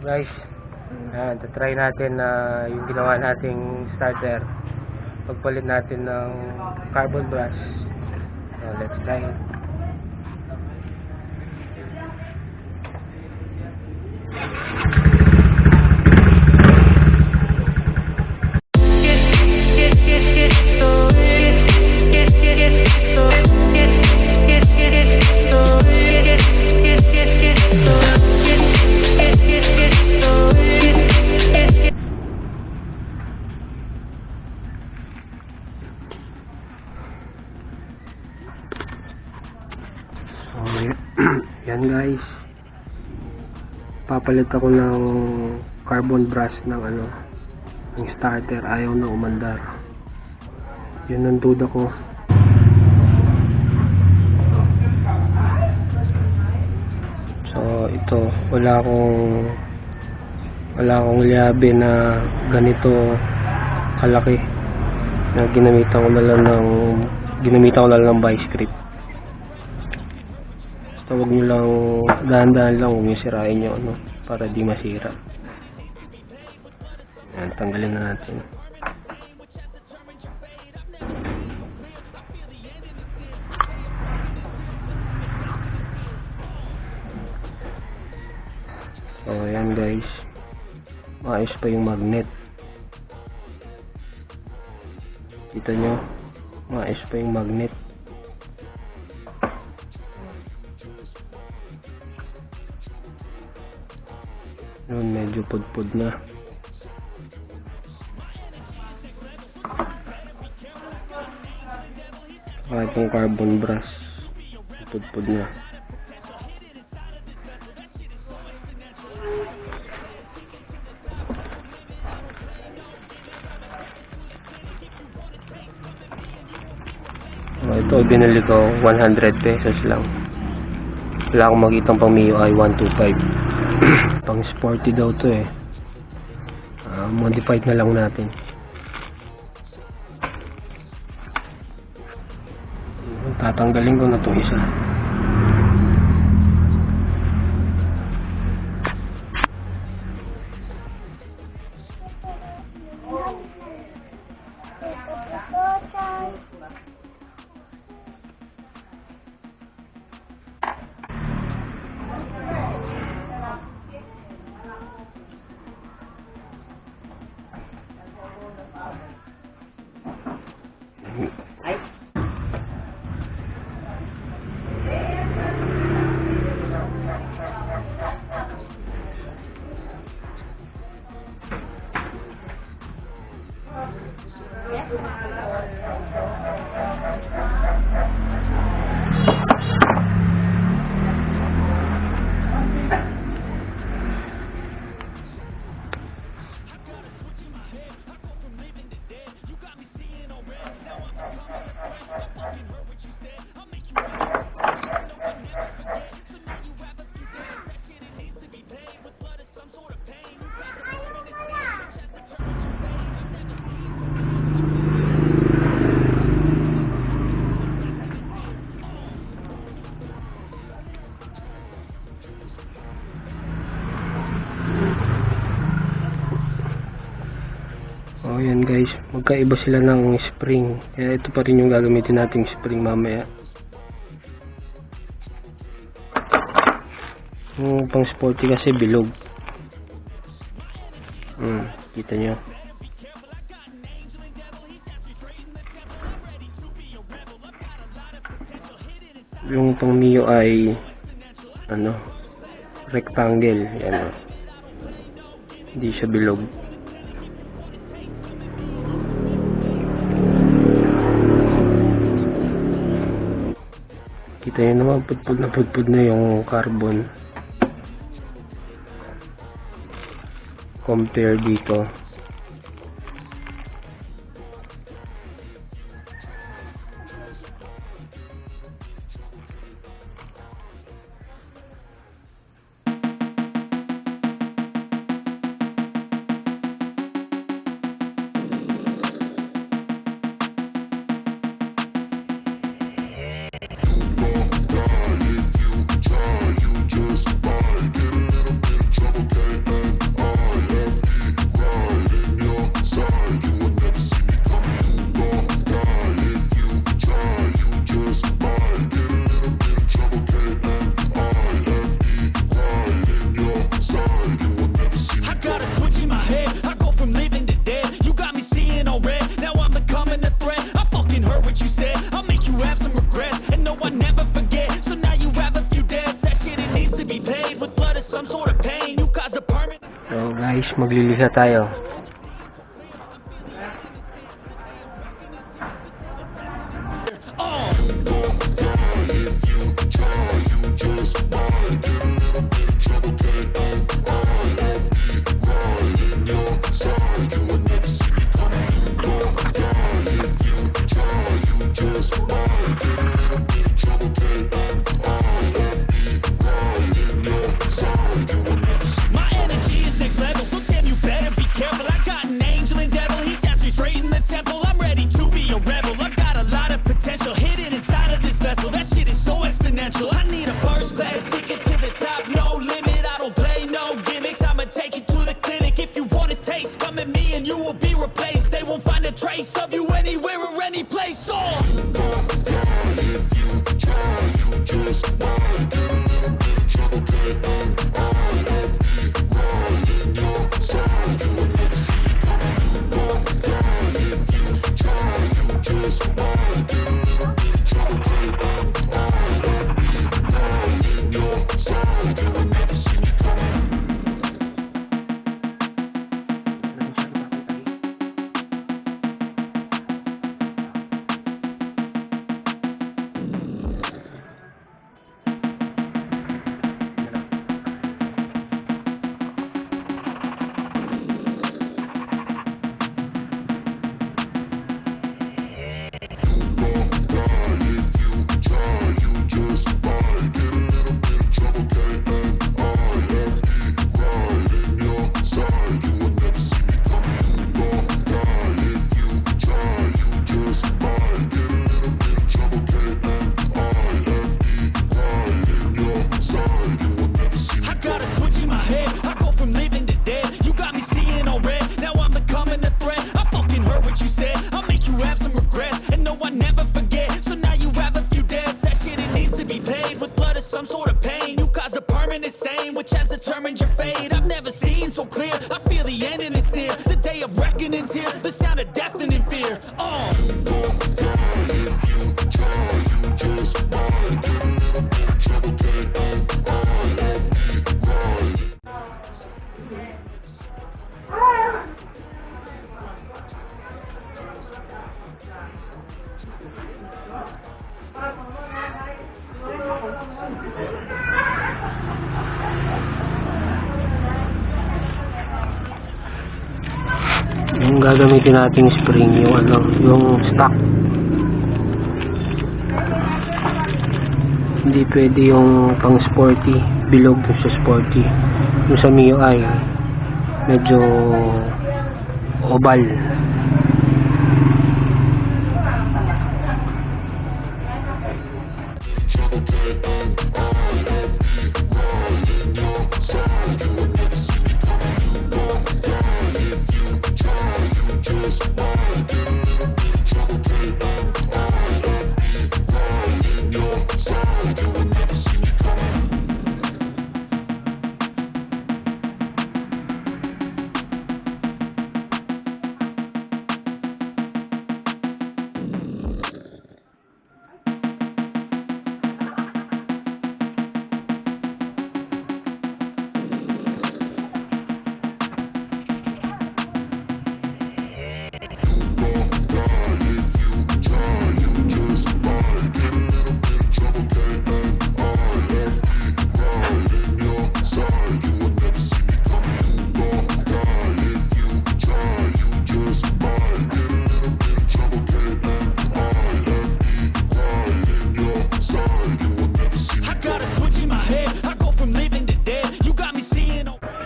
Guys, try natin na yung ginawa nating starter, pagpalit natin ng carbon brush. So let's try it. Yan guys, papalit ako ng carbon brush ng ng starter. Ayaw na umandar. Yun ang duda ko. So ito, wala akong lihabe na ganito kalaki na ginamitan ko na lang ng vice grip. So, huwag nyo lang, dahan-dahan lang, huwag nyo sirain nyo, para di masira. Yan, tanggalin na natin. So, yan guys. Maayos pa yung magnet. Kita nyo, maayos pa yung magnet. Yun, medyo pudpud na. Kahit yung carbon brush, pudpud na. Ito, binili ko 100 pesos lang. Wala akong makitang pang MIUI 125. Pang sporty daw to eh. Modified na lang natin. Tatanggalin ko na itong isa. Oh, yan guys, magkaiba sila ng spring, kaya ito pa rin yung gagamitin nating spring mamaya. Yung pang sporty kasi bilog. Kita nyo. Yung pang Mio ay rectangle, yan. Hindi siya bilog. Kita nyo naman, pudpud na yung carbon compare dito. If you try, you just might get a little bit of trouble, okay? So guys, magliliha tayo. I need a first class ticket to the top, no limit. I don't play no gimmicks. I'ma take you to the clinic. If you want a taste, come at me and you will be replaced. They won't find a trace of you anywhere or any place. Oh. If you try, you just might get a little bit of trouble. Right in your side, you will never see me coming. If you try, you just might get a little bit of trouble. You will never see me coming. Which has determined your fate. I've never seen so clear. I feel the end and it's near. The day of reckoning's here. The sound of deafening fear. If you try, you just might get a little bit of trouble. Yung gagamitin nating spring, yung stock. Hindi pwede yung pang sporty, bilog sa sporty. Yung sa Mio ay medyo oval.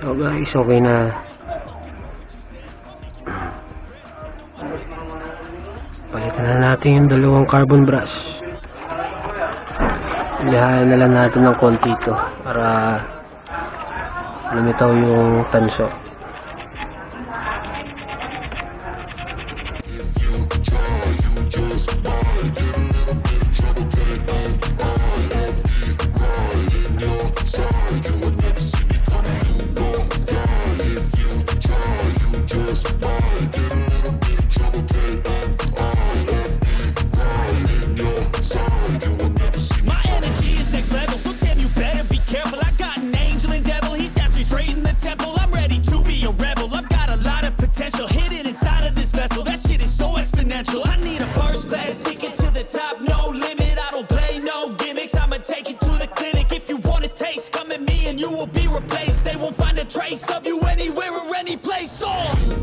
So guys, okay na. Palitan na natin yung dalawang carbon brush. Lihain na lang natin ng konti ito para lumitaw yung tanso. Next level, so damn you better be careful. I got an angel and devil, he snaps me straight in the temple. I'm ready to you anywhere or any place. Oh.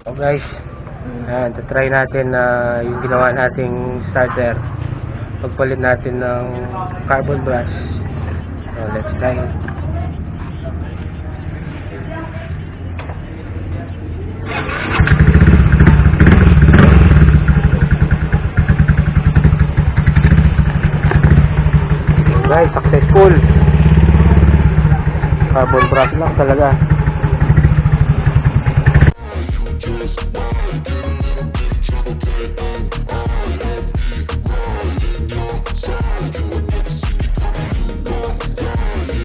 So guys, try natin na yung ginawa nating starter, pagpalit natin ng carbon brush. So let's try. Guys, successful. Carbon brush lang talaga.